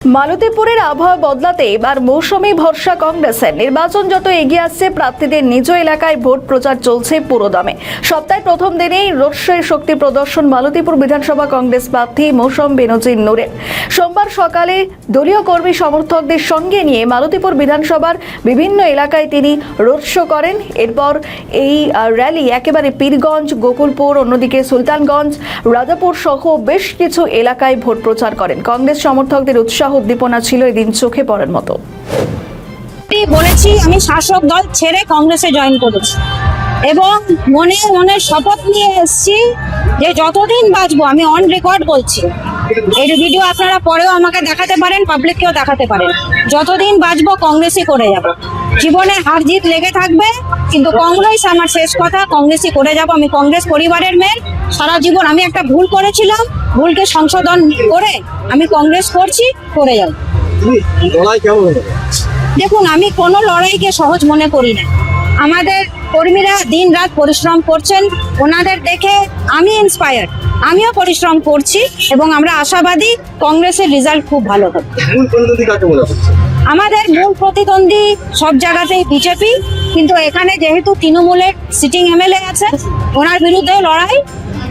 মালতীপুরের আবহাওয়া বদলাতে এবার মৌসুমী ভরসা কংগ্রেসের। নির্বাচন যত এগিয়ে আসছে, প্রার্থীদের নিজ এলাকায় ভোট প্রচার চলছে পুরোদমে। সপ্তাহের প্রথম দিনেই রোডশোয় শক্তি প্রদর্শন মালতীপুর বিধানসভা কংগ্রেস প্রার্থী মৌসুম বেনজির নূরের। সোমবার সকালে দলীয় কর্মী সমর্থকদের সঙ্গে নিয়ে মালতীপুর বিধানসভার বিভিন্ন এলাকায় তিনি রোড শো করেন। এরপর এই র্যালি একেবারে পীরগঞ্জ, গোকুলপুর, অন্যদিকে সুলতানগঞ্জ, রাজাপুর সহ বেশ কিছু এলাকায় ভোট প্রচার করেন। কংগ্রেস সমর্থকদের উৎসাহ উদ্দীপনা ছিল এদিন চোখে পড়ার মতো। বলেছি আমি শাসক দল ছেড়ে কংগ্রেসে জয়েন করেছি এবং মনে মনে শপথ নিয়ে এসেছি যে যতদিন বাঁচবো, আমি অন রেকর্ড বলছি, এই ভিডিও আপনারা পরেও আমাকে দেখাতে পারেন, পাবলিককেও দেখাতে পারেন, যতদিন বাঁচবো কংগ্রেসই করে যাব। জীবনে হার জিত লেগে থাকবে, কিন্তু কংগ্রেস আমার শেষ কথা, কংগ্রেসই করে যাব। আমি কংগ্রেস পরিবারের মেয়ে, সারা জীবন আমি একটা ভুল করেছিলাম, ভুলকে সংশোধন করে আমি কংগ্রেস করছি, করে যাব। দেখুন, আমি কোনো লড়াইকে সহজ মনে করি না। আমাদের কর্মীরা দিন রাত পরিশ্রম করছেন, ওনাদের দেখে আমি ইন্সপায়ার, আমিও পরিশ্রম করছি এবং আমরা আশাবাদী কংগ্রেসের রেজাল্ট খুব ভালো হবে। আমাদের মূল প্রতিদ্বন্দ্বী সব জায়গাতেই বিজেপি, কিন্তু এখানে যেহেতু তৃণমূলের সিটিং এমএলএ আছে, ওনার বিরুদ্ধে লড়াই,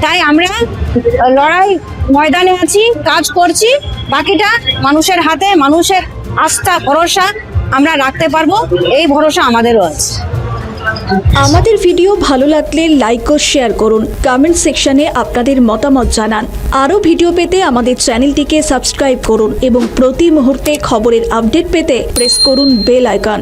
তাই আমরা লড়াই ময়দানে আছি, কাজ করছি। বাকিটা মানুষের হাতে, মানুষের আস্থা ভরসা আমরা রাখতে পারবো, এই ভরসা আমাদেরও আছে। আমাদের ভিডিও ভালো লাগলে লাইক ও শেয়ার করুন, কমেন্ট সেকশনে আপনাদের মতামত জানান। আরও ভিডিও পেতে আমাদের চ্যানেলটিকে সাবস্ক্রাইব করুন এবং প্রতি মুহূর্তে খবরের আপডেট পেতে প্রেস করুন বেল আইকন।